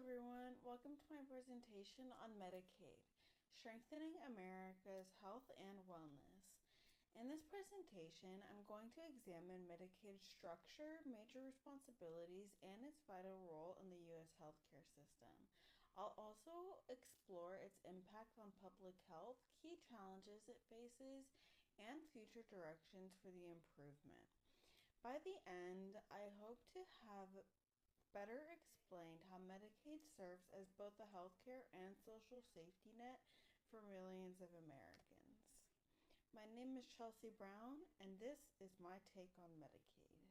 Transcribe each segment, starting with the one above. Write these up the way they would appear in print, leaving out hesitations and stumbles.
everyone, welcome to my presentation on Medicaid, Strengthening America's Health and Wellness. In this presentation, I'm going to examine Medicaid's structure, major responsibilities, and its vital role in the U.S. healthcare system. I'll also explore its impact on public health, key challenges it faces, and future directions for the improvement. By the end, I hope to have better explained how Medicaid serves as both a healthcare and social safety net for millions of Americans. My name is Chelsea Brown, and this is my take on Medicaid.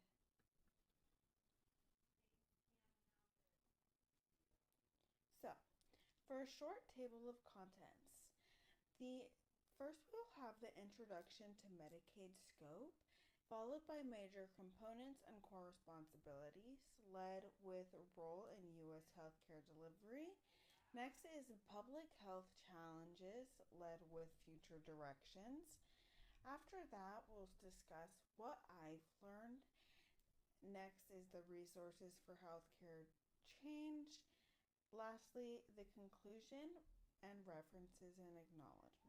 So, for a short table of contents, the first we'll have the introduction to Medicaid scope, followed by major components and core responsibilities, led with role in U.S. healthcare delivery. Next is public health challenges, led with future directions. After that, we'll discuss what I've learned. Next is the resources for healthcare change. Lastly, the conclusion and references and acknowledgement.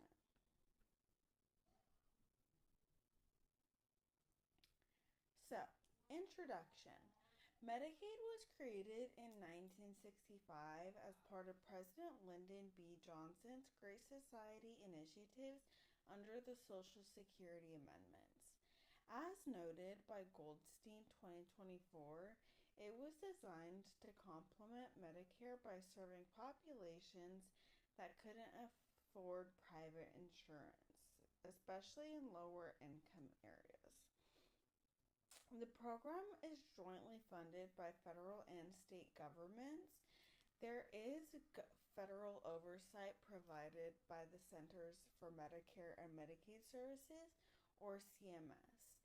So, introduction. Medicaid was created in 1965 as part of President Lyndon B. Johnson's Great Society initiatives under the Social Security Amendments. As noted by Goldstein 2024, it was designed to complement Medicare by serving populations that couldn't afford private insurance, especially in lower income areas. The program is jointly funded by federal and state governments. There is federal oversight provided by the Centers for Medicare and Medicaid Services, or CMS.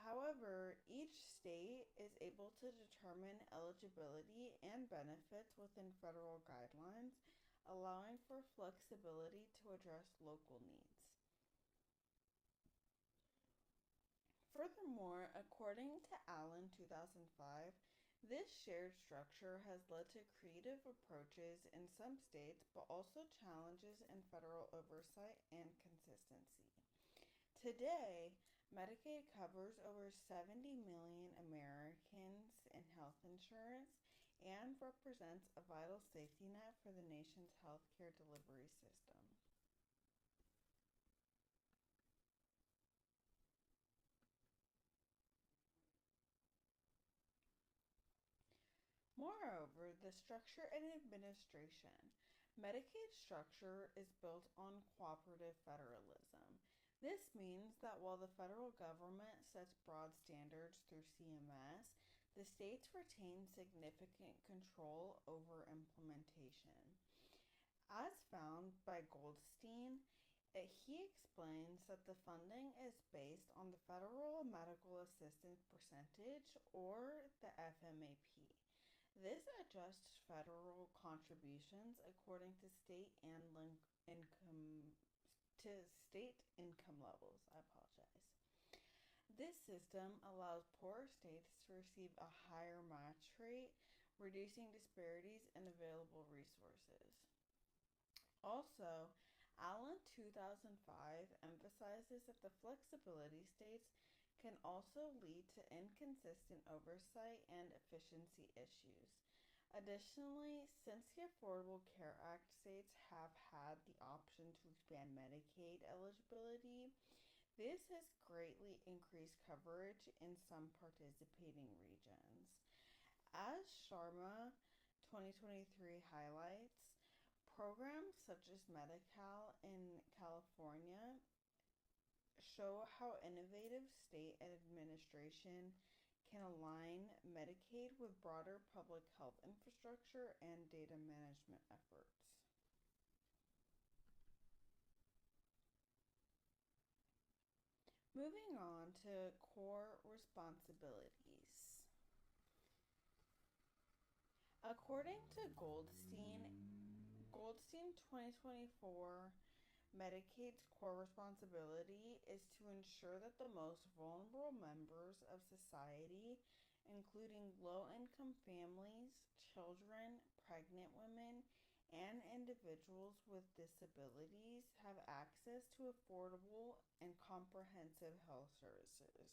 However, each state is able to determine eligibility and benefits within federal guidelines, allowing for flexibility to address local needs. Furthermore, according to Allen 2005, this shared structure has led to creative approaches in some states, but also challenges in federal oversight and consistency. Today, Medicaid covers over 70 million Americans in health insurance and represents a vital safety net for the nation's healthcare delivery system. Moreover, the structure and administration. Medicaid structure is built on cooperative federalism. This means that while the federal government sets broad standards through CMS, the states retain significant control over implementation. As found by Goldstein, he explains that the funding is based on the Federal Medical Assistance Percentage, or the FMAP. This adjusts federal contributions according to state income levels. I apologize. This system allows poorer states to receive a higher match rate, reducing disparities in available resources. Also, Allen 2005 emphasizes that the flexibility states can also lead to inconsistent oversight and efficiency issues. Additionally, since the Affordable Care Act, states have had the option to expand Medicaid eligibility. This has greatly increased coverage in some participating regions. As Sharma 2023 highlights, programs such as Medi-Cal in California show how innovative state administration can align Medicaid with broader public health infrastructure and data management efforts. Moving on to core responsibilities. According to Goldstein 2024, Medicaid's core responsibility is to ensure that the most vulnerable members of society, including low-income families, children, pregnant women and individuals with disabilities have access to affordable and comprehensive health services.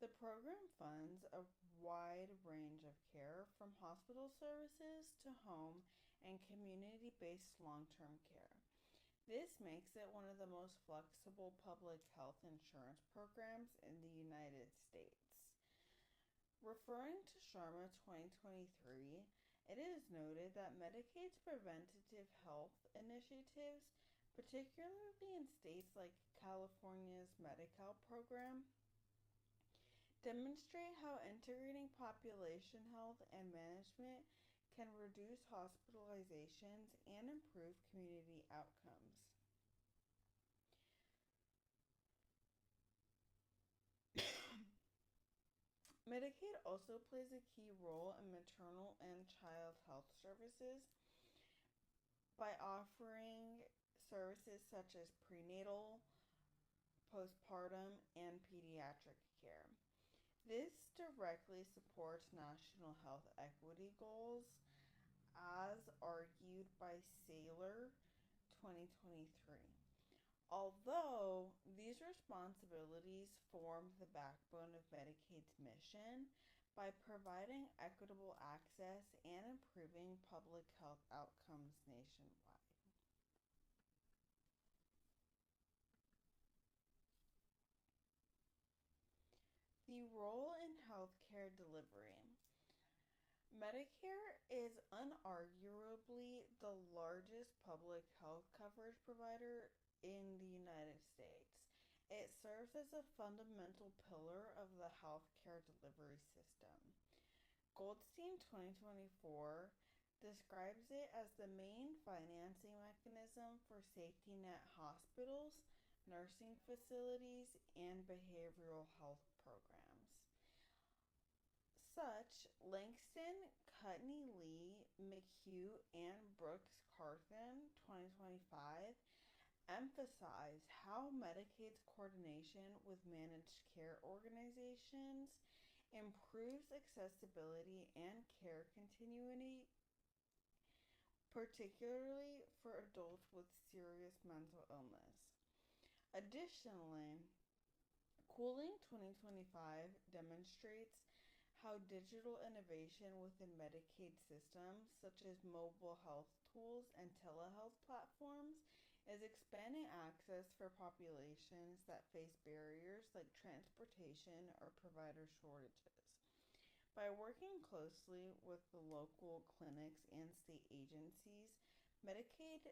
The program funds a wide range of care, from hospital services to home and community based long term care. This makes it one of the most flexible public health insurance programs in the United States. Referring to Sharma 2023, it is noted that Medicaid's preventative health initiatives, particularly in states like California's Medi-Cal program, demonstrate how integrating population health and management can reduce hospitalizations and improve community outcomes. Medicaid also plays a key role in maternal and child health services by offering services such as prenatal, postpartum, and pediatric care. This directly supports national health equity goals, as argued by Saylor 2023. Although these responsibilities form the backbone of Medicaid's mission by providing equitable access and improving public health outcomes nationwide. The role in healthcare delivery. Medicare is unarguably the largest public health coverage provider in the United States. It serves as a fundamental pillar of the healthcare delivery system. Goldstein 2024 describes it as the main financing mechanism for safety net hospitals, nursing facilities, and behavioral health programs. Such Langston, Cudney Lee, McHugh, and Brooks Carthen 2025 emphasize how Medicaid's coordination with managed care organizations improves accessibility and care continuity, particularly for adults with serious mental illness. Additionally, Cooling 2025 demonstrates how digital innovation within Medicaid systems, such as mobile health tools and telehealth platforms, is expanding access for populations that face barriers like transportation or provider shortages. By working closely with the local clinics and state agencies, Medicaid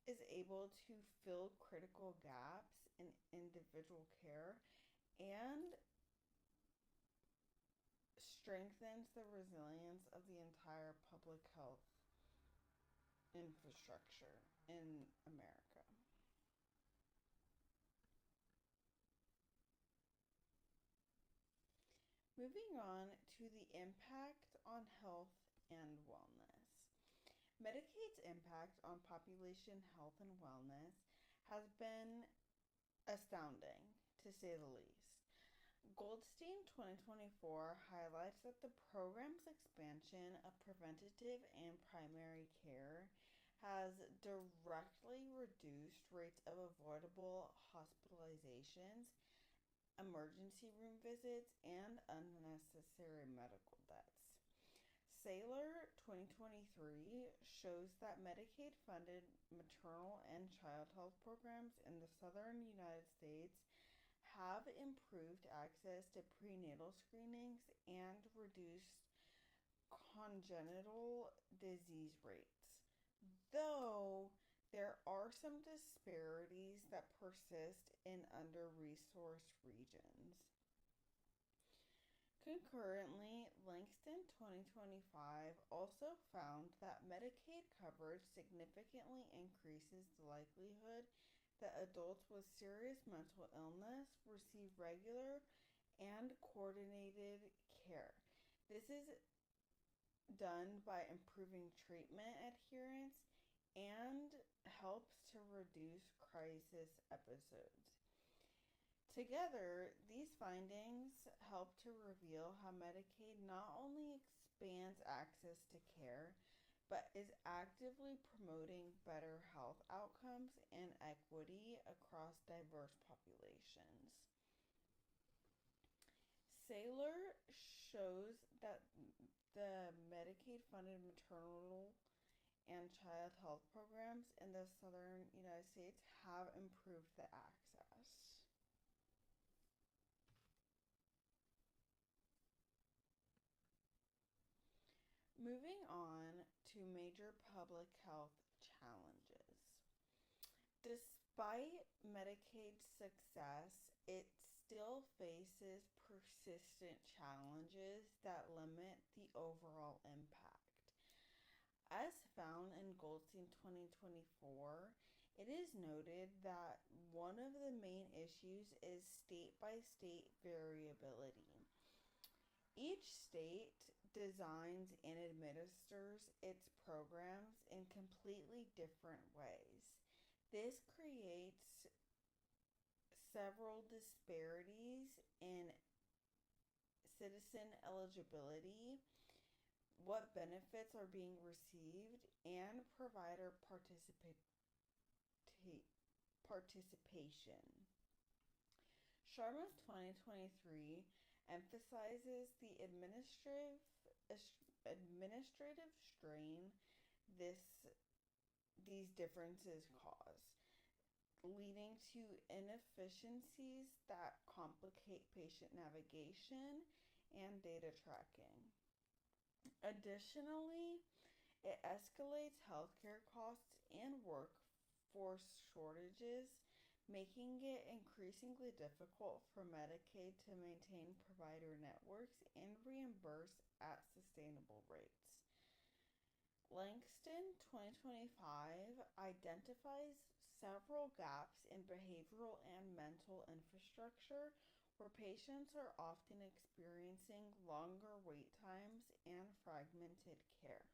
is able to fill critical gaps in individual care and strengthens the resilience of the entire public health infrastructure in America. Moving on to the impact on health and wellness. Medicaid's impact on population health and wellness has been astounding, to say the least. Goldstein 2024 highlights that the program's expansion of preventative and primary care has directly reduced rates of avoidable hospitalizations, emergency room visits, and unnecessary medical deaths. Saylor 2023 shows that Medicaid funded maternal and child health programs in the southern United States have improved access to prenatal screenings and reduced congenital disease rates, though there are some disparities that persist in under-resourced regions. Concurrently, Langston 2025 also found that Medicaid coverage significantly increases the likelihood that adults with serious mental illness receive regular and coordinated care. This is done by improving treatment adherence and helps to reduce crisis episodes. Together, these findings help to reveal how Medicaid not only expands access to care, but is actively promoting better health outcomes and equity across diverse populations. Saylor shows that the Medicaid funded maternal and child health programs in the southern United States have improved the access. Moving on to major public health challenges. Despite Medicaid's success, it still faces persistent challenges that limit the overall impact. As found in Goldstein 2024, it is noted that one of the main issues is state by state variability. Each state designs and administers its programs in completely different ways. This creates several disparities in citizen eligibility, what benefits are being received, and provider participation. Sharma's 2023 emphasizes the administrative strain these differences cause, leading to inefficiencies that complicate patient navigation and data tracking. Additionally, it escalates healthcare costs and workforce shortages, making it increasingly difficult for Medicaid to maintain provider networks and reimburse at sustainable rates. Langston 2025 identifies several gaps in behavioral and mental infrastructure where patients are often experiencing longer wait times and fragmented care.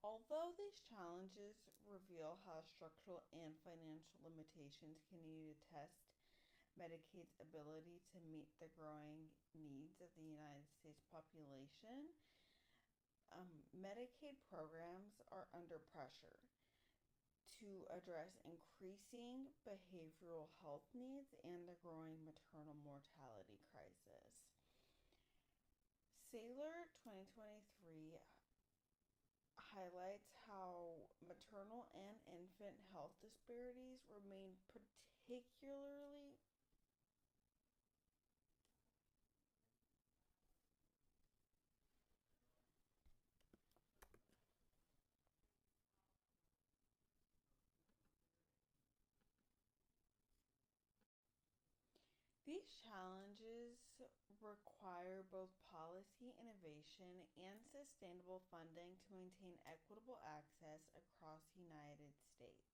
Although these challenges reveal how structural and financial limitations continue to test Medicaid's ability to meet the growing needs of the United States population, Medicaid programs are under pressure to address increasing behavioral health needs and the growing maternal mortality crisis. Saylor 2023 highlights how maternal and infant health disparities remain particularly These challenges require both policy innovation and sustainable funding to maintain equitable access across the United States.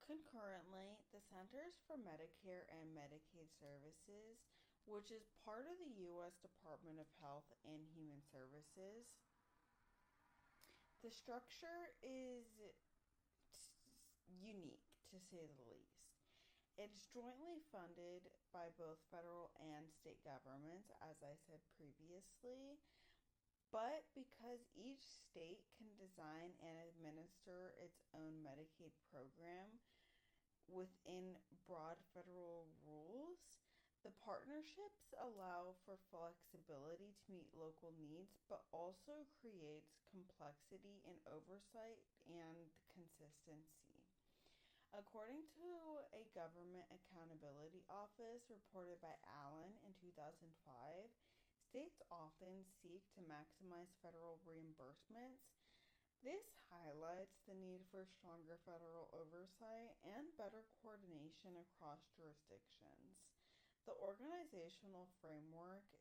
Concurrently, the Centers for Medicare and Medicaid Services, which is part of the U.S. Department of Health and Human Services, the structure is unique, to say the least. It's jointly funded by both federal and state governments, as I said previously, but because each state can design and administer its own Medicaid program within broad federal rules, the partnerships allow for flexibility to meet local needs, but also creates complexity in oversight and consistency. According to a government accountability office reported by Allen in 2005, states often seek to maximize federal reimbursements. This highlights the need for stronger federal oversight and better coordination across jurisdictions. The organizational framework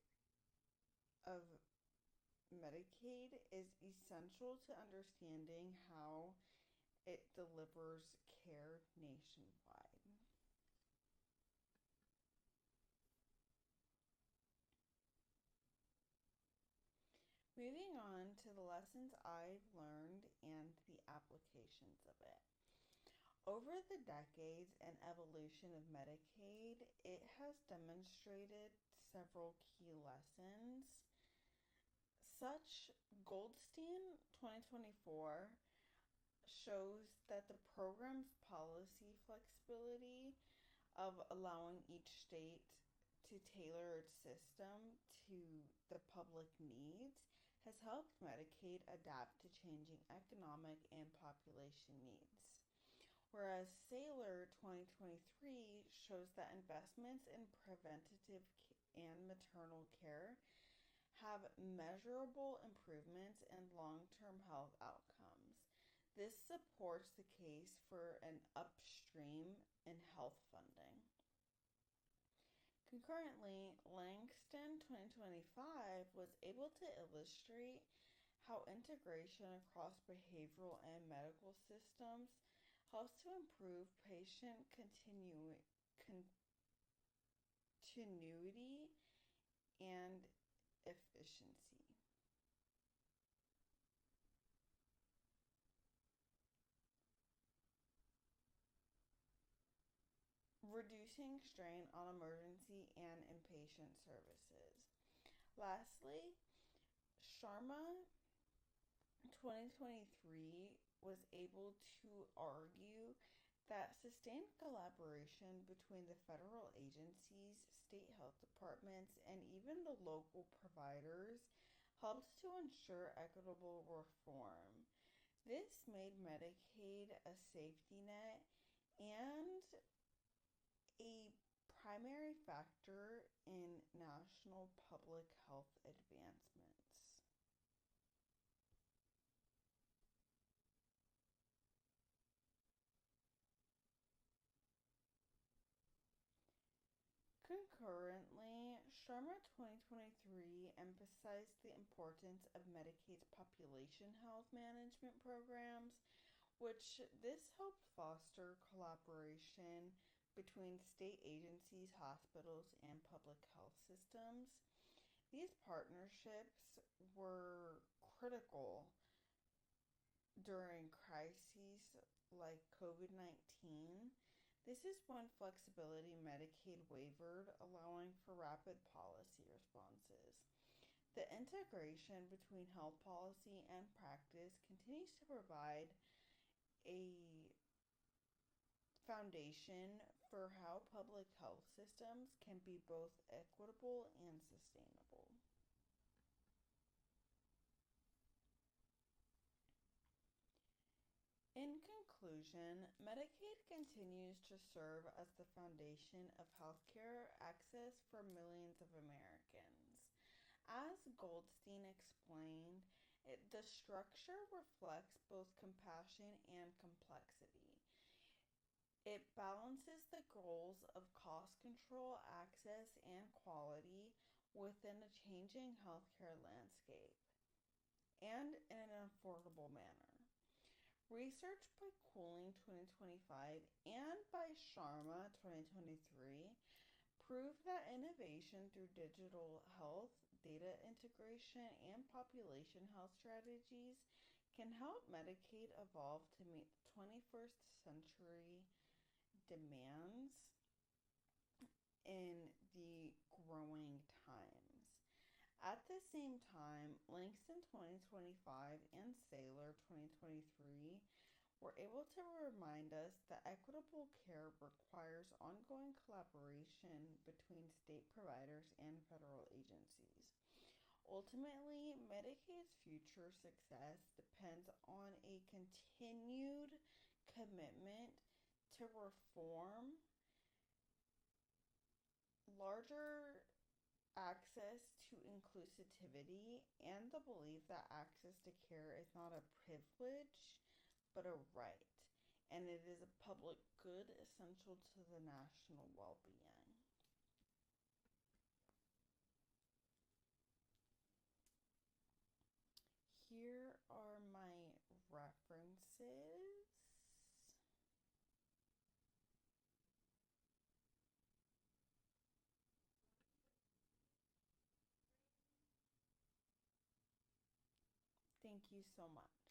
of Medicaid is essential to understanding how it delivers care nationwide. Moving on to the lessons I've learned and the applications of it. Over the decades and evolution of Medicaid, it has demonstrated several key lessons. Such Goldstein 2024 shows that the program's policy flexibility of allowing each state to tailor its system to the public needs has helped Medicaid adapt to changing economic and population needs. Whereas Saylor 2023 shows that investments in preventative and maternal care have measurable improvements in long-term health outcomes. This supports the case for an upstream in health funding. Concurrently, Langston 2025 was able to illustrate how integration across behavioral and medical systems helps to improve patient continuity and efficiency. Reducing strain on emergency and inpatient services. Lastly, Sharma 2023 was able to argue that sustained collaboration between the federal agencies, state health departments, and even the local providers helps to ensure equitable reform. This made Medicaid a safety net and a primary factor in national public health advancements. Concurrently, Sharma 2023 emphasized the importance of Medicaid's population health management programs, which this helped foster collaboration between state agencies, hospitals, and public health systems. These partnerships were critical during crises like COVID-19. This is when flexibility Medicaid wavered, allowing for rapid policy responses. The integration between health policy and practice continues to provide a foundation for how public health systems can be both equitable and sustainable. In conclusion, Medicaid continues to serve as the foundation of healthcare access for millions of Americans. As Goldstein explained, the structure reflects both compassion and complexity. It balances the goals of cost control, access, and quality within a changing healthcare landscape and in an affordable manner. Research by Cooling 2025 and by Sharma 2023 prove that innovation through digital health, data integration, and population health strategies can help Medicaid evolve to meet 21st century demands in the growing times. At the same time, Langston 2025 and Saylor 2023 were able to remind us that equitable care requires ongoing collaboration between state providers and federal agencies. Ultimately, Medicaid's future success depends on a continued commitment to reform, larger access to inclusivity, and the belief that access to care is not a privilege but a right, and it is a public good essential to the national well-being. Here are my references. Thank you so much.